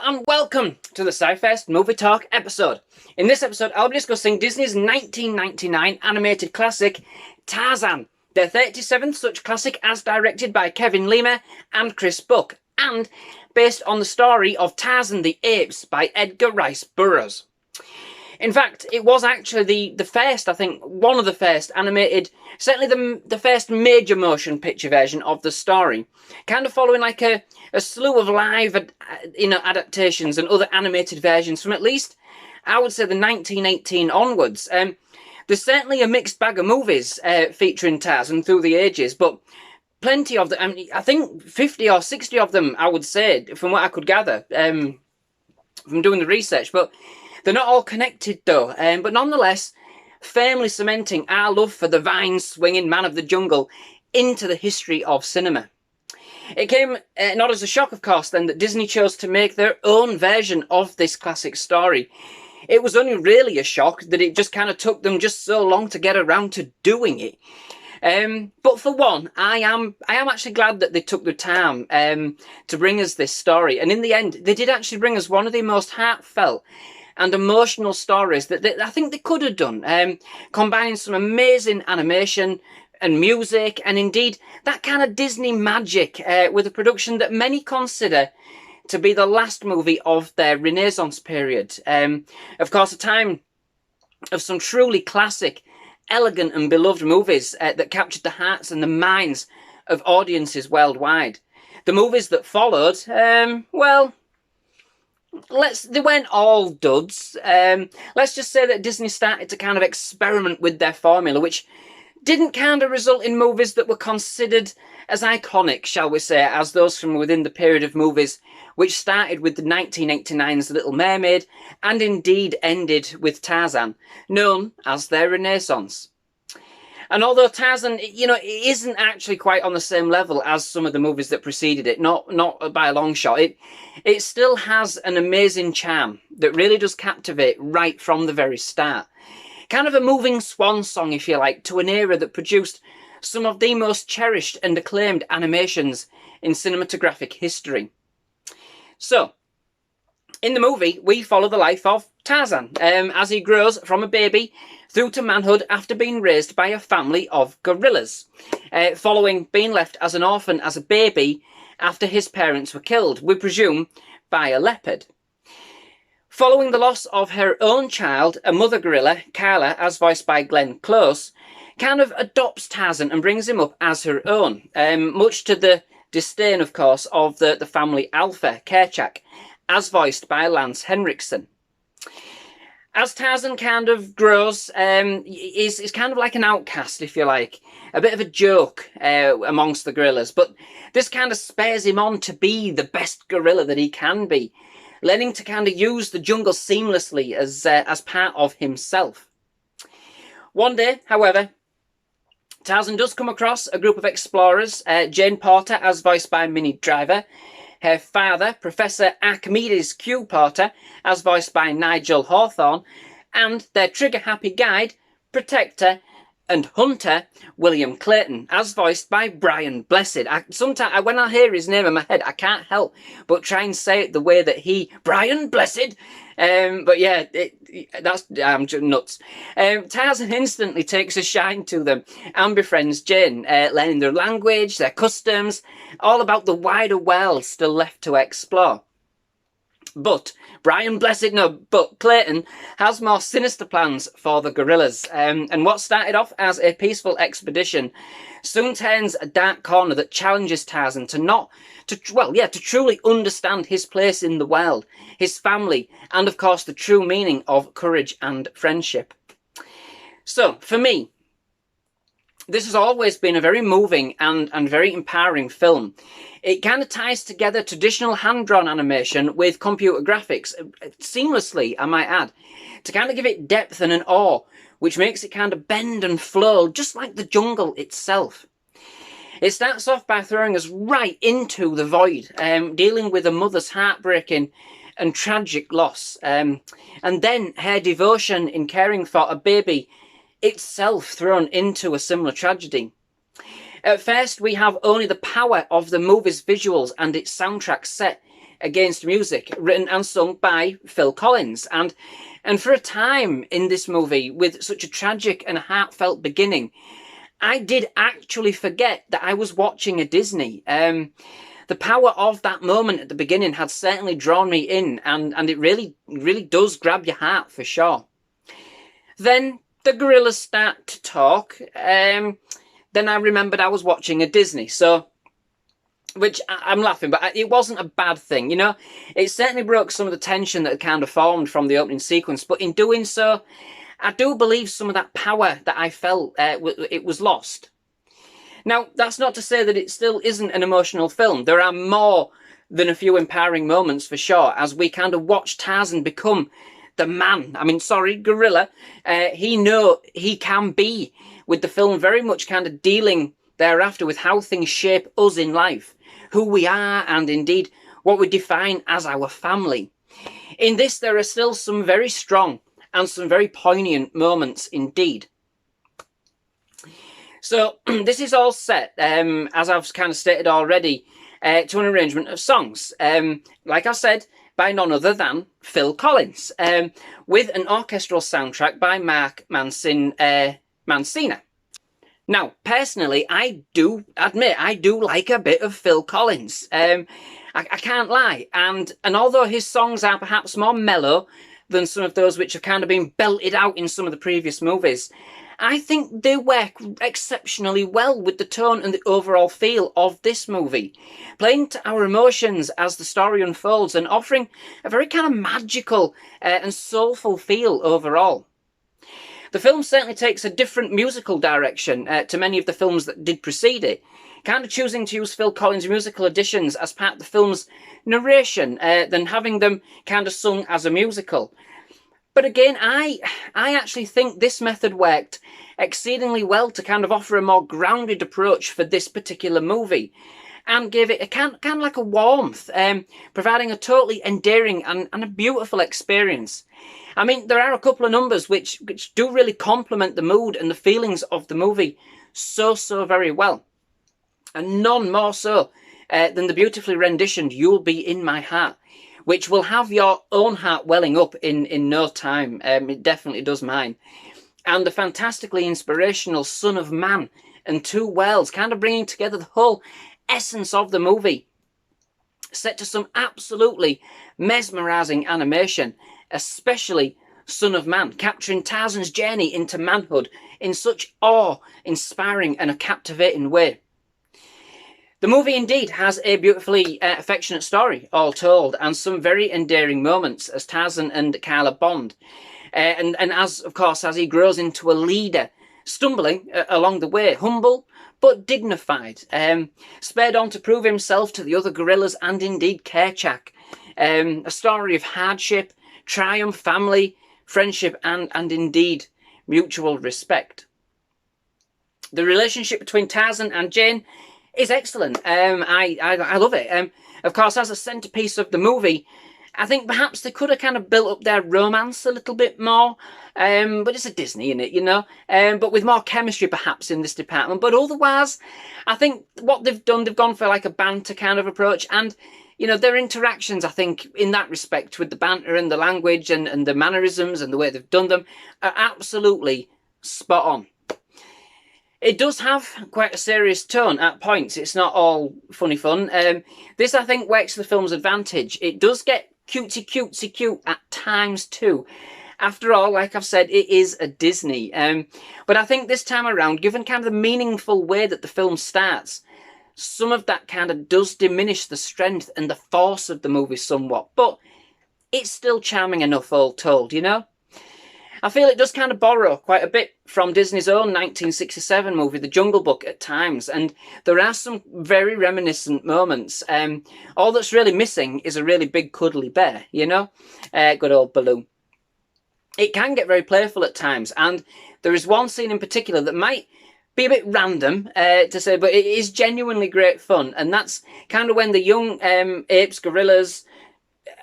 and welcome to the SciFirst MovieTalk episode. In this episode, I'll be discussing Disney's 1999 animated classic, Tarzan, their 37th such classic as directed by Kevin Lima and Chris Buck, and based on the story of Tarzan the Apes by Edgar Rice Burroughs. In fact, it was actually the first, I think, one of the first animated, certainly the first major motion picture version of the story. Kind of following like a slew of live adaptations and other animated versions from at least, I would say, the 1918 onwards. There's certainly a mixed bag of movies featuring Tarzan through the ages, but plenty of them, I mean, I think 50 or 60 of them, I would say, from what I could gather from doing the research, but they're not all connected though, but nonetheless, firmly cementing our love for the vine-swinging man of the jungle into the history of cinema. It came not as a shock, of course, then, that Disney chose to make their own version of this classic story. It was only really a shock that it just kind of took them just so long to get around to doing it. But for one, I am actually glad that they took the time to bring us this story, and in the end, they did actually bring us one of the most heartfelt and emotional stories that I think they could have done, combining some amazing animation and music, and indeed that kind of Disney magic with a production that many consider to be the last movie of their Renaissance period. Of course, a time of some truly classic, elegant and beloved movies that captured the hearts and the minds of audiences worldwide. The movies that followed, well, they weren't all duds. Let's just say that Disney started to kind of experiment with their formula, which didn't kind of result in movies that were considered as iconic, shall we say, as those from within the period of movies which started with the 1989's The Little Mermaid and indeed ended with Tarzan, known as their Renaissance. And although Tarzan, it isn't actually quite on the same level as some of the movies that preceded it, not by a long shot, it still has an amazing charm that really does captivate right from the very start. Kind of a moving swan song, if you like, to an era that produced some of the most cherished and acclaimed animations in cinematographic history. So, in the movie, we follow the life of Tarzan as he grows from a baby through to manhood after being raised by a family of gorillas, following being left as an orphan as a baby after his parents were killed, we presume, by a leopard. Following the loss of her own child, a mother gorilla, Carla, as voiced by Glenn Close, kind of adopts Tarzan and brings him up as her own, much to the disdain, of course, of the family alpha, Kerchak, as voiced by Lance Henriksen. As Tarzan kind of grows, is kind of like an outcast, if you like, a bit of a joke amongst the gorillas, but this kind of spurs him on to be the best gorilla that he can be, learning to kind of use the jungle seamlessly as part of himself. One day, however, Tarzan does come across a group of explorers, Jane Porter, as voiced by Minnie Driver, her father, Professor Archimedes Q. Porter, as voiced by Nigel Hawthorne, and their trigger-happy guide, protector, and hunter, William Clayton, as voiced by Brian Blessed. Sometimes, when I hear his name in my head, I can't help but try and say it the way that Brian Blessed. But yeah, I'm just nuts. Tarzan instantly takes a shine to them and befriends Jane, learning their language, their customs, all about the wider world still left to explore. But Clayton has more sinister plans for the gorillas. And what started off as a peaceful expedition soon turns a dark corner that challenges Tarzan to truly understand his place in the world, his family, and of course the true meaning of courage and friendship. So, for me, this has always been a very moving and very empowering film. It kind of ties together traditional hand-drawn animation with computer graphics seamlessly, I might add, to kind of give it depth and an awe, which makes it kind of bend and flow just like the jungle itself. It starts off by throwing us right into the void, dealing with a mother's heartbreaking and tragic loss, and then her devotion in caring for a baby itself thrown into a similar tragedy. At first, we have only the power of the movie's visuals and its soundtrack set Against Music, written and sung by Phil Collins. And for a time in this movie, with such a tragic and heartfelt beginning, I did actually forget that I was watching a Disney. The power of that moment at the beginning had certainly drawn me in, and it really, really does grab your heart for sure. Then the gorillas start to talk. Then I remembered I was watching a Disney, so, which I'm laughing, but it wasn't a bad thing, you know. It certainly broke some of the tension that had kind of formed from the opening sequence, but in doing so, I do believe some of that power that I felt, it was lost. Now, that's not to say that it still isn't an emotional film. There are more than a few empowering moments for sure, as we kind of watch Tarzan become the man. I mean, sorry, gorilla. He can be, with the film very much kind of dealing thereafter with how things shape us in life, who we are, and indeed what we define as our family. In this, there are still some very strong and some very poignant moments indeed. So this is all set, as I've kind of stated already, to an arrangement of songs, like I said, by none other than Phil Collins, with an orchestral soundtrack by Mark Mancina. Now, personally, I do admit I do like a bit of Phil Collins. I can't lie, and although his songs are perhaps more mellow than some of those which have kind of been belted out in some of the previous movies, I think they work exceptionally well with the tone and the overall feel of this movie, playing to our emotions as the story unfolds and offering a very kind of magical and soulful feel overall. The film certainly takes a different musical direction to many of the films that did precede it, kind of choosing to use Phil Collins' musical additions as part of the film's narration than having them kind of sung as a musical. But again, I actually think this method worked exceedingly well to kind of offer a more grounded approach for this particular movie, and gave it a kind of like a warmth, providing a totally endearing and a beautiful experience. I mean, there are a couple of numbers which do really complement the mood and the feelings of the movie so very well, and none more so than the beautifully renditioned "You'll Be in My Heart," which will have your own heart welling up in no time. It definitely does mine. And the fantastically inspirational Son of Man and Two Worlds, kind of bringing together the whole essence of the movie, set to some absolutely mesmerising animation, especially Son of Man, capturing Tarzan's journey into manhood in such awe-inspiring and a captivating way. The movie indeed has a beautifully affectionate story, all told, and some very endearing moments as Tarzan and Carla bond. And as, of course, as he grows into a leader, stumbling along the way, humble but dignified, spurred on to prove himself to the other gorillas and indeed Kerchak. A story of hardship, triumph, family, friendship, and indeed mutual respect. The relationship between Tarzan and Jane is excellent. I love it. Of course, as a centerpiece of the movie, I think perhaps they could have kind of built up their romance a little bit more, but it's a Disney, innit, you know, but with more chemistry perhaps in this department. But otherwise, I think what they've done, they've gone for like a banter kind of approach, and you know, their interactions, I think, in that respect, with the banter and the language and the mannerisms and the way they've done them, are absolutely spot on. It does have quite a serious tone at points. It's not all funny fun. This, I think, works to the film's advantage. It does get cutesy cute at times too. After all, like I've said, it is a Disney. But I think this time around, given kind of the meaningful way that the film starts, some of that kind of does diminish the strength and the force of the movie somewhat. But it's still charming enough, all told, you know? I feel it does kind of borrow quite a bit from Disney's own 1967 movie, The Jungle Book, at times, and there are some very reminiscent moments. All that's really missing is a really big cuddly bear, you know? Good old Baloo. It can get very playful at times, and there is one scene in particular that might be a bit random to say, but it is genuinely great fun, and that's kind of when the young apes, gorillas,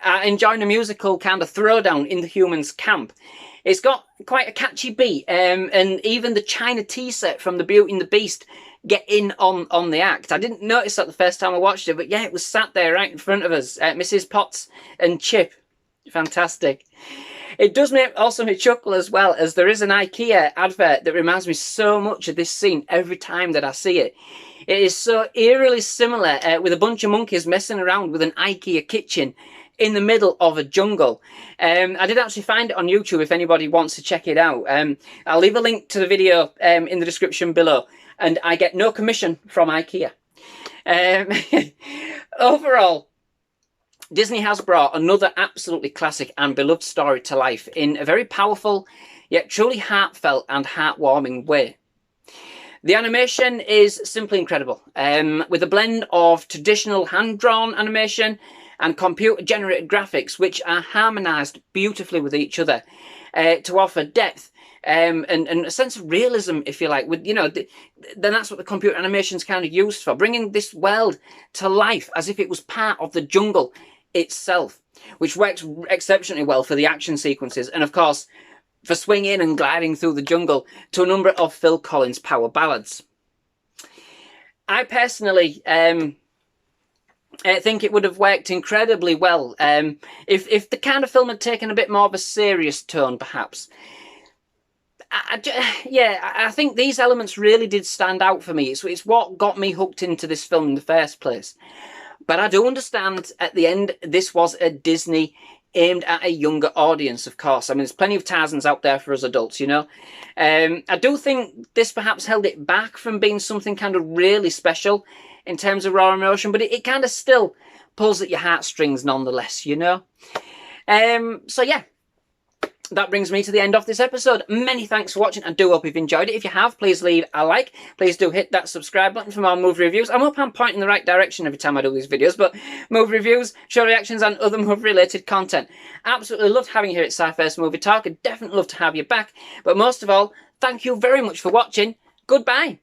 are enjoying a musical kind of throwdown in the humans' camp. It's got quite a catchy beat, and even the China tea set from the Beauty and the Beast get in on the act. I didn't notice that the first time I watched it, but yeah, it was sat there right in front of us. Mrs. Potts and Chip. Fantastic. It does also make me chuckle as well, as there is an IKEA advert that reminds me so much of this scene every time that I see it. It is so eerily similar, with a bunch of monkeys messing around with an IKEA kitchen in the middle of a jungle. I did actually find it on YouTube if anybody wants to check it out. I'll leave a link to the video in the description below, and I get no commission from IKEA. Overall, Disney has brought another absolutely classic and beloved story to life in a very powerful, yet truly heartfelt and heartwarming way. The animation is simply incredible, with a blend of traditional hand-drawn animation and computer-generated graphics, which are harmonised beautifully with each other to offer depth and a sense of realism, if you like. With, you know, then that's what the computer animation's kind of used for, bringing this world to life as if it was part of the jungle itself, which works exceptionally well for the action sequences and, of course, for swinging and gliding through the jungle to a number of Phil Collins power ballads. I personally think it would have worked incredibly well if the kind of film had taken a bit more of a serious tone, perhaps. I think these elements really did stand out for me. It's what got me hooked into this film in the first place. But I do understand at the end this was a Disney aimed at a younger audience, of course. I mean, there's plenty of Tarzans out there for us adults, you know. I do think this perhaps held it back from being something kind of really special in terms of raw emotion, but it kind of still pulls at your heartstrings nonetheless, you know. So yeah, that brings me to the end of this episode. Many thanks for watching. I do hope you've enjoyed it. If you have, please leave a like. Please do hit that subscribe button for more movie reviews. I hope I'm pointing in the right direction every time I do these videos, but movie reviews, show reactions, and other movie-related content. Absolutely loved having you here at SciFirst Movie Talk. I'd definitely love to have you back. But most of all, thank you very much for watching. Goodbye.